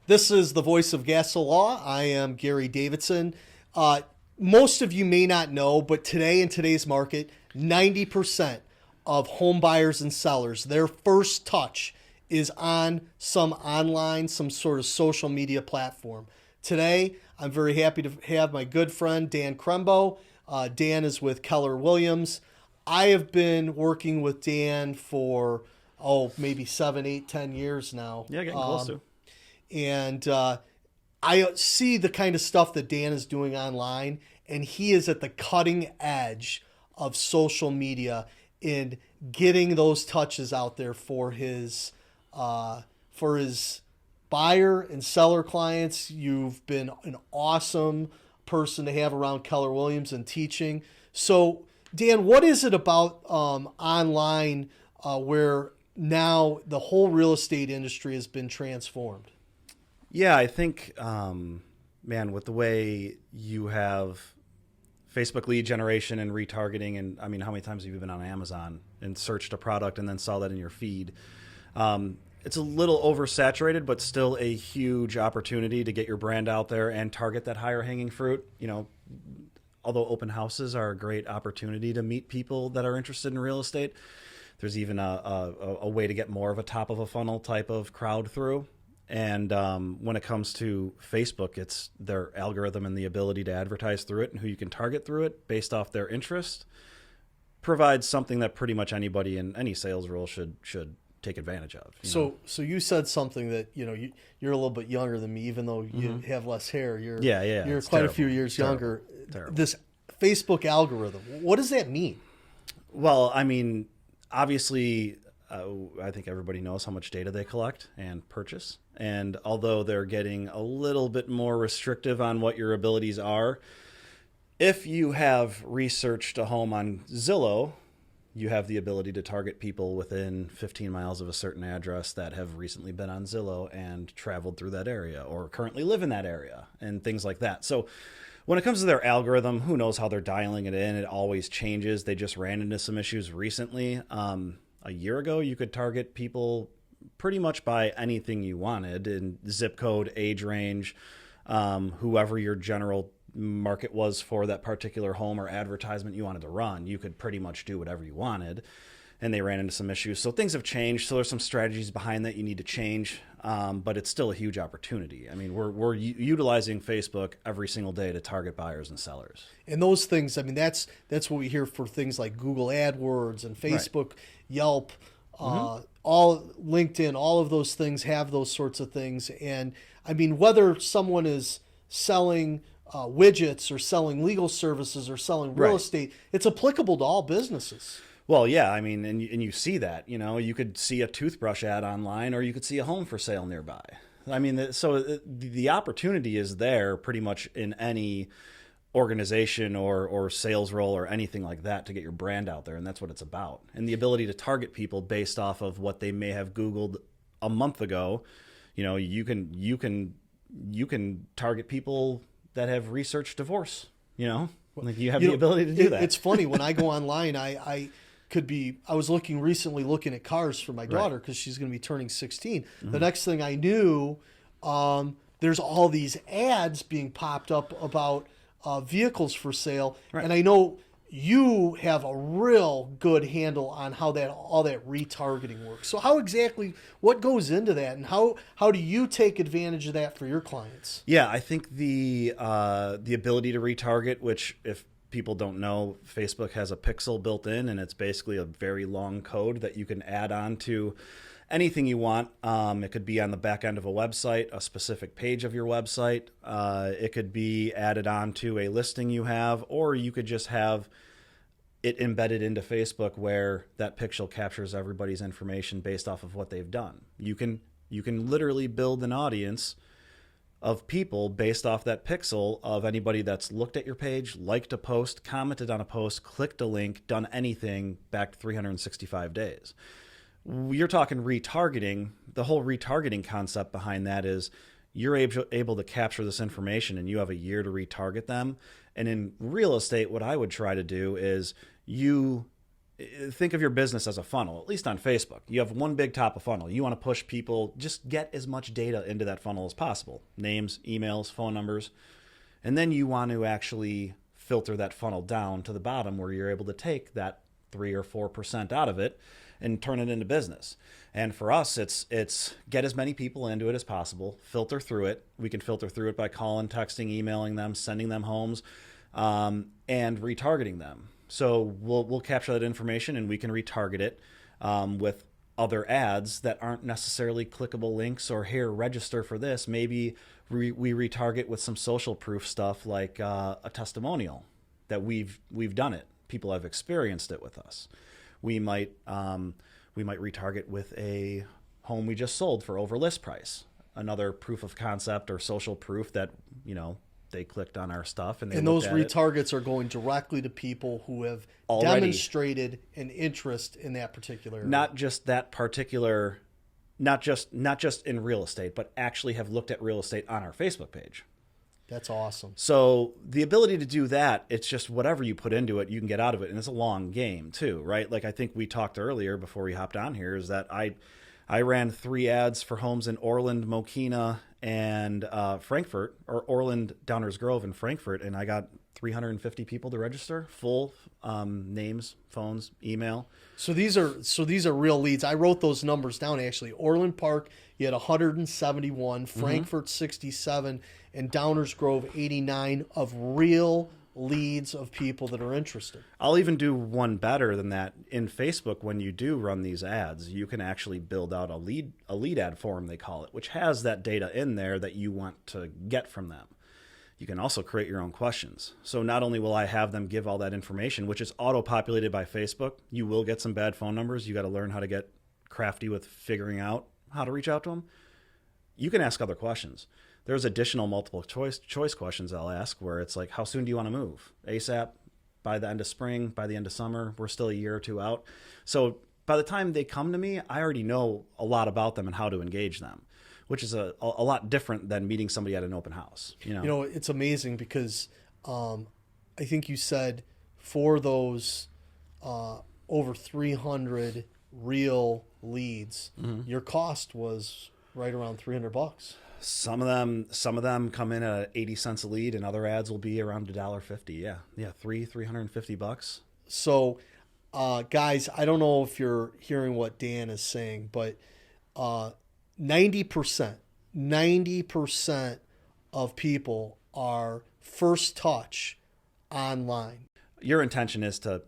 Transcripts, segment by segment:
This is the voice of Gas Law. I am Gary Davidson. Most of you may not know, but today in today's market, 90% of home buyers and sellers, their first touch is on some online, some sort of social media platform. Today, I'm very happy to have my good friend, Dan Krembo. Dan is with Keller Williams. I have been working with Dan for, maybe 7, 8, 10 years now. Yeah, getting close to. And I see the kind of stuff that Dan is doing online, and he is at the cutting edge of social media in getting those touches out there for his buyer and seller clients. You've been an awesome person to have around Keller Williams and teaching. So, Dan, what is it about online where now the whole real estate industry has been transformed? Yeah, I think, with the way you have Facebook lead generation and retargeting, and I mean, how many times have you been on Amazon and searched a product and then saw that in your feed? It's a little oversaturated, but still a huge opportunity to get your brand out there and target that higher hanging fruit. You know, although open houses are a great opportunity to meet people that are interested in real estate, there's even a way to get more of a top of a funnel type of crowd through. And when it comes to Facebook, it's their algorithm and the ability to advertise through it and who you can target through it based off their interest provides something that pretty much anybody in any sales role should take advantage of. So you said something that, you're a little bit younger than me, even though you have less hair. You're quite terrible. A few years younger. Terrible. This Facebook algorithm, what does that mean? Well, I mean, obviously, I think everybody knows how much data they collect and purchase. And although they're getting a little bit more restrictive on what your abilities are, if you have researched a home on Zillow, you have the ability to target people within 15 miles of a certain address that have recently been on Zillow and traveled through that area or currently live in that area and things like that. So when it comes to their algorithm, who knows how they're dialing it in? It always changes. They just ran into some issues recently. A year ago, you could target people pretty much by anything you wanted in zip code, age range, whoever your general market was for that particular home or advertisement you wanted to run. You could pretty much do whatever you wanted, and they ran into some issues. So things have changed. So there's some strategies behind that you need to change, but it's still a huge opportunity. I mean, we're utilizing Facebook every single day to target buyers and sellers. And those things, I mean, that's what we hear for things like Google AdWords and Facebook, right. Yelp, all LinkedIn, all of those things have those sorts of things. And I mean, whether someone is selling widgets or selling legal services or selling real estate, it's applicable to all businesses. Well, yeah, I mean, and you see that, you could see a toothbrush ad online or you could see a home for sale nearby. I mean, so the opportunity is there pretty much in any organization or sales role or anything like that to get your brand out there. And that's what it's about. And the ability to target people based off of what they may have Googled a month ago. You can target people that have researched divorce, like you have the ability to do that. It's funny when I go online, I was recently looking at cars for my daughter because she's going to be turning 16. The next thing I knew, there's all these ads being popped up about vehicles for sale. Right. And I know you have a real good handle on how all that retargeting works. So what goes into that, and how do you take advantage of that for your clients? Yeah, I think the ability to retarget, which if people don't know, Facebook has a pixel built in, and it's basically a very long code that you can add on to anything you want. It could be on the back end of a website, a specific page of your website. It could be added on to a listing you have, or you could just have it embedded into Facebook where that pixel captures everybody's information based off of what they've done. You can literally build an audience of people based off that pixel of anybody that's looked at your page, liked a post, commented on a post, clicked a link, done anything back to 365 days. You're talking retargeting. The whole retargeting concept behind that is you're able to capture this information and you have a year to retarget them. And in real estate, what I would try to do is you think of your business as a funnel, at least on Facebook. You have one big top of funnel. You want to push people, just get as much data into that funnel as possible. Names, emails, phone numbers. And then you want to actually filter that funnel down to the bottom where you're able to take that 3 or 4% out of it and turn it into business. And for us, it's get as many people into it as possible, filter through it. We can filter through it by calling, texting, emailing them, sending them homes, and retargeting them. So we'll capture that information and we can retarget it with other ads that aren't necessarily clickable links or here, register for this. Maybe we retarget with some social proof stuff like a testimonial that we've done it. People have experienced it with us. We might retarget with a home we just sold for over list price. Another proof of concept or social proof that, they clicked on our stuff and those retargets are going directly to people who have already demonstrated an interest in that particular area. Not just that particular, not just in real estate, but actually have looked at real estate on our Facebook page. That's awesome. So the ability to do that, it's just whatever you put into it, you can get out of it. And it's a long game too, right? Like I think we talked earlier before we hopped on here is that I ran 3 ads for homes in Orland, Mokina, and Frankfurt, or Orland, Downers Grove, and Frankfurt, and I got 350 people to register, full names, phones, email. So these are real leads. I wrote those numbers down actually. Orland Park, you had 171, Frankfurt 67, and Downers Grove 89 of real leads of people that are interested. I'll even do one better than that. In Facebook, when you do run these ads, you can actually build out a lead ad form, they call it, which has that data in there that you want to get from them. You can also create your own questions. So not only will I have them give all that information, which is auto-populated by Facebook, you will get some bad phone numbers. You got to learn how to get crafty with figuring out how to reach out to them. You can ask other questions. There's additional multiple choice questions I'll ask where it's like, how soon do you want to move? ASAP, by the end of spring, by the end of summer, we're still a year or two out. So by the time they come to me, I already know a lot about them and how to engage them, which is a lot different than meeting somebody at an open house. It's amazing because I think you said for those over 300 real leads, your cost was right around $300. Some of them come in at 80 cents a lead, and other ads will be around $1.50. Yeah, $350. So, guys, I don't know if you're hearing what Dan is saying, but 90% of people are first touch online. Your intention is to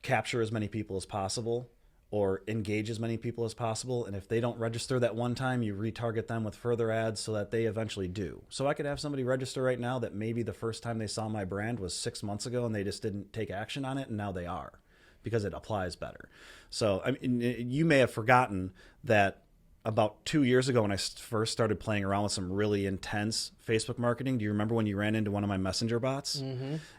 capture as many people as possible or engage as many people as possible. And if they don't register that one time, you retarget them with further ads so that they eventually do. So I could have somebody register right now that maybe the first time they saw my brand was 6 months ago and they just didn't take action on it, and now they are because it applies better. So I mean, you may have forgotten that about 2 years ago when I first started playing around with some really intense Facebook marketing. Do you remember when you ran into one of my messenger bots?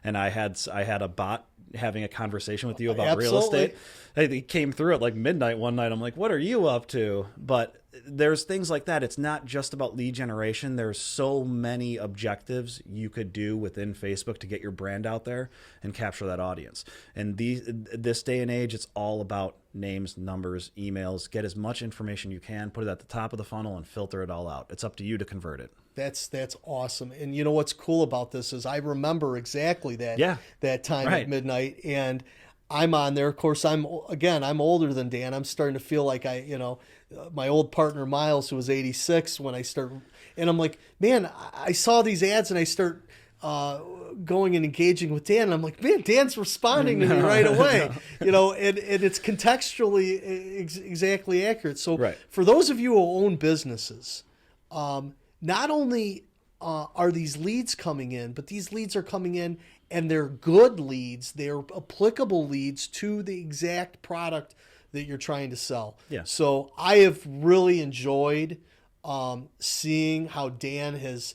And I had a bot having a conversation with you about real estate? He came through at like midnight one night. I'm like, what are you up to? But there's things like that. It's not just about lead generation. There's so many objectives you could do within Facebook to get your brand out there and capture that audience. And this day and age, it's all about names, numbers, emails. Get as much information you can, put it at the top of the funnel, and filter it all out. It's up to you to convert it. That's awesome. And you know what's cool about this is I remember exactly that time at midnight, and I'm on there. Of course, I'm older than Dan. I'm starting to feel like my old partner Miles, who was 86 when I started, and I'm like, man, I saw these ads and I start going and engaging with Dan, and I'm like, man, Dan's responding to me right away. And it's contextually exactly accurate. So for those of you who own businesses, not only are these leads coming in, but these leads are coming in and they're good leads. They're applicable leads to the exact product that you're trying to sell. Yeah. So I have really enjoyed seeing how Dan has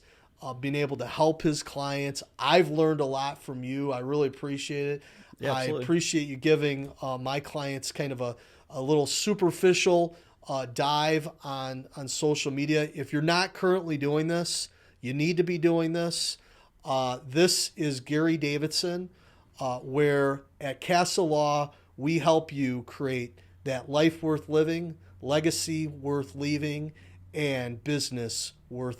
been able to help his clients. I've learned a lot from you. I really appreciate it. Yeah, I appreciate you giving my clients kind of a little superficial dive on social media. If you're not currently doing this, you need to be doing this. This is Gary Davidson, where at Castle Law, we help you create that life worth living, legacy worth leaving, and business worth